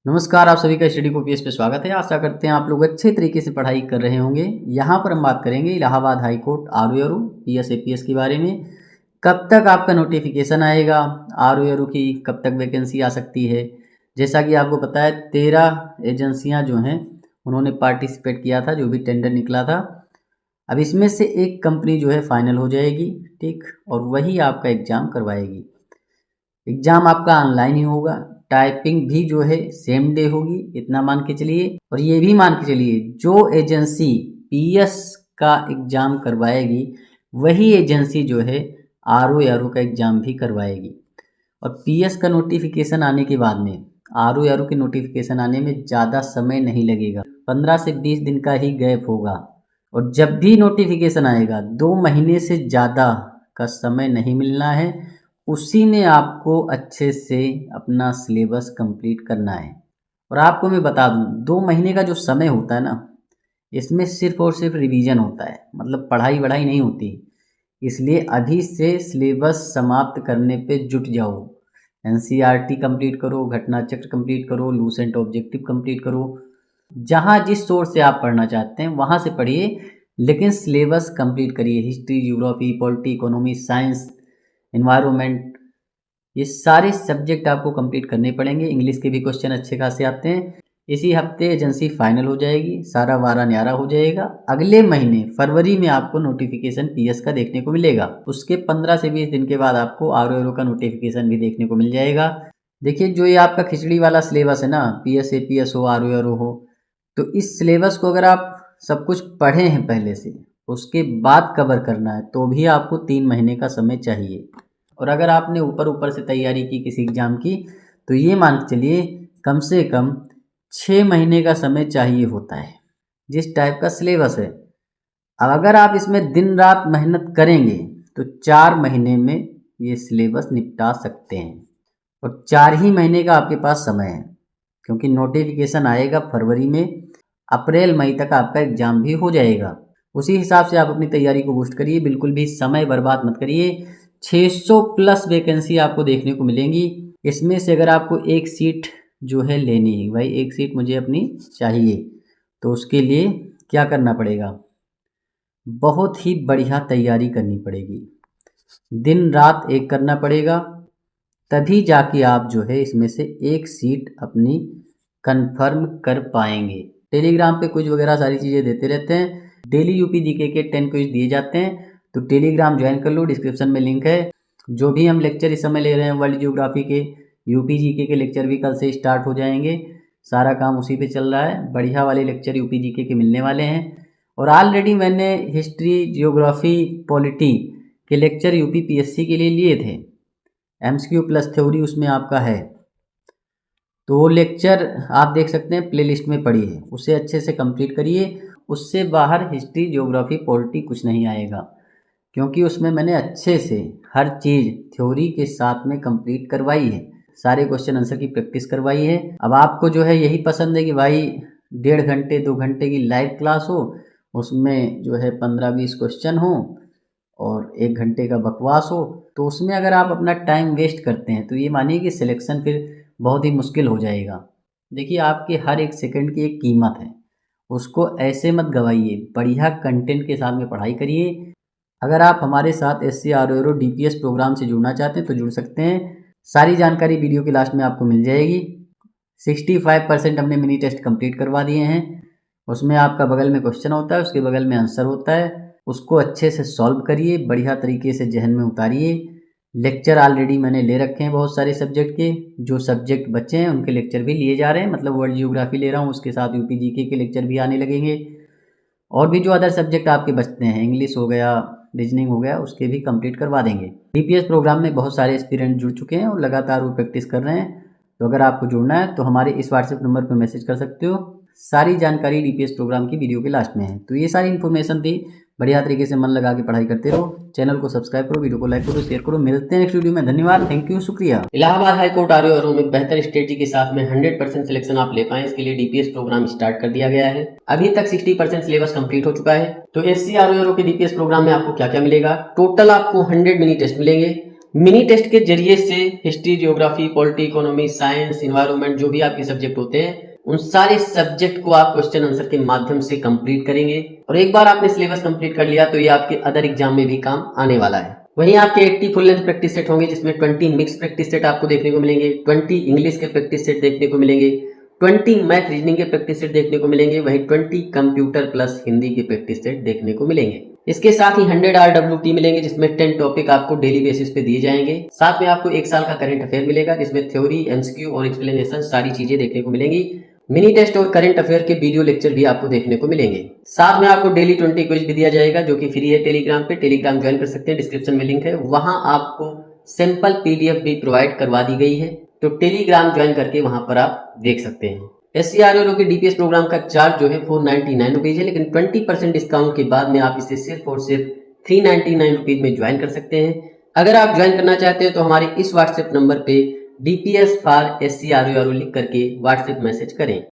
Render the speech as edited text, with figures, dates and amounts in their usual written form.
नमस्कार, आप सभी का स्टडी पीएस पे स्वागत है। आशा करते हैं आप लोग अच्छे तरीके से पढ़ाई कर रहे होंगे। यहाँ पर हम बात करेंगे Allahabad high court RO PS APS के बारे में। कब तक आपका नोटिफिकेशन आएगा, आरओ की कब तक वैकेंसी आ सकती है। जैसा कि आपको पता है 13 एजेंसियाँ जो हैं उन्होंने पार्टिसिपेट किया था, जो भी टेंडर निकला था। अब इसमें से एक कंपनी जो है फाइनल हो जाएगी, ठीक, और वही आपका एग्ज़ाम करवाएगी। एग्ज़ाम आपका ऑनलाइन ही होगा, टाइपिंग भी जो है सेम डे होगी, इतना मान के चलिए। और ये भी मान के चलिए जो एजेंसी पीएस का एग्ज़ाम करवाएगी वही एजेंसी जो है आरओ का एग्ज़ाम भी करवाएगी। और पीएस का नोटिफिकेशन आने के बाद में आरओ के नोटिफिकेशन आने में ज़्यादा समय नहीं लगेगा, 15 से 20 दिन का ही गैप होगा। और जब भी नोटिफिकेशन आएगा 2 महीने से ज़्यादा का समय नहीं मिलना है, उसी में आपको अच्छे से अपना सिलेबस कंप्लीट करना है। और आपको मैं बता दूं 2 महीने का जो समय होता है ना, इसमें सिर्फ और सिर्फ रिवीजन होता है, मतलब पढ़ाई वढ़ाई नहीं होती। इसलिए अभी से सिलेबस समाप्त करने पे जुट जाओ। एनसीईआरटी कंप्लीट करो, घटना चक्र कंप्लीट करो, लूसेंट ऑब्जेक्टिव कंप्लीट करो। जहाँ जिस सोर्स से आप पढ़ना चाहते हैं वहाँ से पढ़िए, लेकिन सिलेबस कंप्लीट करिए। History, geography, polity, economy, science, environment, ये सारे सब्जेक्ट आपको कंप्लीट करने पड़ेंगे। इंग्लिश के भी क्वेश्चन अच्छे खासे आते हैं। इसी हफ्ते एजेंसी फाइनल हो जाएगी, सारा वारा न्यारा हो जाएगा। अगले महीने फरवरी में आपको नोटिफिकेशन पीएस का देखने को मिलेगा। उसके 15 से 20 दिन के बाद आपको आरओ का नोटिफिकेशन भी देखने को मिल जाएगा। देखिए, जो ये आपका खिचड़ी वाला सिलेबस है ना, पीएस एपीएस हो, आरओ हो, तो इस सिलेबस को अगर आप सब कुछ पढ़े हैं पहले से, उसके बाद कवर करना है तो भी आपको 3 महीने का समय चाहिए। और अगर आपने ऊपर ऊपर से तैयारी की किसी एग्ज़ाम की, तो ये मान के चलिए कम से कम 6 महीने का समय चाहिए होता है, जिस टाइप का सिलेबस है। अब अगर आप इसमें दिन रात मेहनत करेंगे तो 4 महीने में ये सिलेबस निपटा सकते हैं। और 4 ही महीने का आपके पास समय है, क्योंकि नोटिफिकेशन आएगा फरवरी में, अप्रैल मई तक आपका एग्ज़ाम भी हो जाएगा। उसी हिसाब से आप अपनी तैयारी को बूस्ट करिए, बिल्कुल भी समय बर्बाद मत करिए। 600 प्लस वैकेंसी आपको देखने को मिलेंगी। इसमें से अगर आपको एक सीट जो है लेनी है, भाई एक सीट मुझे अपनी चाहिए, तो उसके लिए क्या करना पड़ेगा, बहुत ही बढ़िया तैयारी करनी पड़ेगी, दिन रात एक करना पड़ेगा। तभी जाके आप जो है इसमें से एक सीट अपनी कंफर्म कर पाएंगे। टेलीग्राम पे कुछ वगैरह सारी चीज़ें देते रहते हैं। डेली यूपी जीके के 10 क्विज दिए जाते हैं, तो टेलीग्राम ज्वाइन कर लो, डिस्क्रिप्शन में लिंक है। जो भी हम लेक्चर इस समय ले रहे हैं वर्ल्ड ज्योग्राफी के, यूपी जीके के लेक्चर भी कल से स्टार्ट हो जाएंगे। सारा काम उसी पे चल रहा है। बढ़िया वाले लेक्चर यूपी जीके के मिलने वाले हैं। और ऑलरेडी मैंने हिस्ट्री, ज्योग्राफी, पॉलिटी के लेक्चर यूपी पीएससी के लिए लिए थे। एमसीक्यू प्लस थ्योरी उसमें आपका है, तो वो लेक्चर आप देख सकते हैं, प्लेलिस्ट में पड़ी है, उसे अच्छे से कंप्लीट करिए। उससे बाहर हिस्ट्री, ज्योग्राफी, पॉलिटी कुछ नहीं आएगा, क्योंकि उसमें मैंने अच्छे से हर चीज़ थ्योरी के साथ में कंप्लीट करवाई है, सारे क्वेश्चन आंसर की प्रैक्टिस करवाई है। अब आपको जो है यही पसंद है कि भाई 1.5 घंटे 2 घंटे की लाइव क्लास हो, उसमें जो है 15-20 क्वेश्चन हो और 1 घंटे का बकवास हो, तो उसमें अगर आप अपना टाइम वेस्ट करते हैं तो ये मानिए कि सिलेक्शन फिर बहुत ही मुश्किल हो जाएगा। देखिए, आपके हर एक सेकंड की एक कीमत है, उसको ऐसे मत गवाइए। बढ़िया कंटेंट के साथ में पढ़ाई करिए। अगर आप हमारे साथ एससी आरओ डीपीएस प्रोग्राम से जुड़ना चाहते हैं तो जुड़ सकते हैं। सारी जानकारी वीडियो के लास्ट में आपको मिल जाएगी। 65% हमने मिनी टेस्ट कंप्लीट करवा दिए हैं। उसमें आपका बगल में क्वेश्चन होता है, उसके बगल में आंसर होता है, उसको अच्छे से सॉल्व करिए, बढ़िया तरीके से जहन में उतारिए। लेक्चर ऑलरेडी मैंने ले रखे हैं बहुत सारे सब्जेक्ट के, जो सब्जेक्ट बच्चे हैं उनके लेक्चर भी लिए जा रहे हैं। मतलब वर्ल्ड ज्योग्राफी ले रहा हूँ, उसके साथ यूपी जीके के लेक्चर भी आने लगेंगे। और भी जो अदर सब्जेक्ट आपके बचते हैं, इंग्लिश हो गया, रीजनिंग हो गया, उसके भी कंप्लीट करवा देंगे। डीपीएस प्रोग्राम में बहुत सारे एस्पिरेंट जुड़ चुके हैं और लगातार वो प्रैक्टिस कर रहे हैं। तो अगर आपको जुड़ना है तो हमारे इस व्हाट्सएप नंबर पर मैसेज कर सकते हो। सारी जानकारी डीपीएस प्रोग्राम की वीडियो के लास्ट में है। तो ये सारी इन्फॉर्मेशन थी, बढ़िया तरीके से मन लगा के पढ़ाई करते रहो। चैनल को सब्सक्राइब करो, वीडियो को लाइक करो, शेयर करो। मिलते हैं नेक्स्ट वीडियो में। धन्यवाद, थैंक यू, शुक्रिया। इलाहाबाद हाई कोर्ट आरओ में बेहतर स्ट्रेटजी के साथ में 100% सिलेक्शन आप ले पाएं, इसके लिए डीपीएस प्रोग्राम स्टार्ट कर दिया गया है। अभी तक 60% सिलेबस कंप्लीट हो चुका है। तो एससी आरओ के डीपीएस प्रोग्राम में आपको क्या क्या मिलेगा, टोटल आपको 100 मिनी टेस्ट मिलेंगे। मिनी टेस्ट के जरिए से history, geography, polity, economy, science, environment, जो भी आपके सब्जेक्ट होते हैं उन सारे सब्जेक्ट को आप क्वेश्चन आंसर के माध्यम से कंप्लीट करेंगे। और एक बार आपने सिलेबस कंप्लीट कर लिया तो ये आपके अदर एग्जाम में भी काम आने वाला है। वहीं आपके 80 फुल लेंथ प्रैक्टिस सेट होंगे, जिसमें 20 मिक्स प्रैक्टिस सेट आपको देखने को मिलेंगे, 20 इंग्लिश के प्रैक्टिस सेट देखने को मिलेंगे, 20 मैथ रीजनिंग के प्रैक्टिस सेट देखने को मिलेंगे, वहीं 20 कंप्यूटर प्लस हिंदी के प्रैक्टिस सेट देखने को मिलेंगे। इसके साथ ही 100 RWT मिलेंगे, जिसमें 10 टॉपिक आपको डेली बेसिस पे दिए जाएंगे। साथ में आपको 1 साल का करंट अफेयर मिलेगा, जिसमें थ्योरी, MCQ और एक्सप्लेनेशन सारी चीजें देखने को मिलेंगी। मिनी टेस्ट और करंट अफेयर के वीडियो लेक्चर भी आपको देखने को मिलेंगे। साथ में आपको डेली 20 क्विज भी दिया जाएगा, जो कि फ्री है टेलीग्राम पे। टेलीग्राम ज्वाइन कर सकते हैं, डिस्क्रिप्शन में लिंक है। वहां आपको सिंपल PDF भी प्रोवाइड करवा दी गई है, तो टेलीग्राम ज्वाइन करके वहां पर आप देख सकते हैं। SCRO के DPS प्रोग्राम का चार्ज जो है 499 रुपीज है, लेकिन 20% डिस्काउंट के बाद में आप इसे सिर्फ और सिर्फ 399 रुपीज में ज्वाइन कर सकते हैं। अगर आप ज्वाइन करना चाहते हैं तो हमारे इस व्हाट्सएप नंबर पे DPS फॉर SCRO लिख करके व्हाट्सएप मैसेज करें।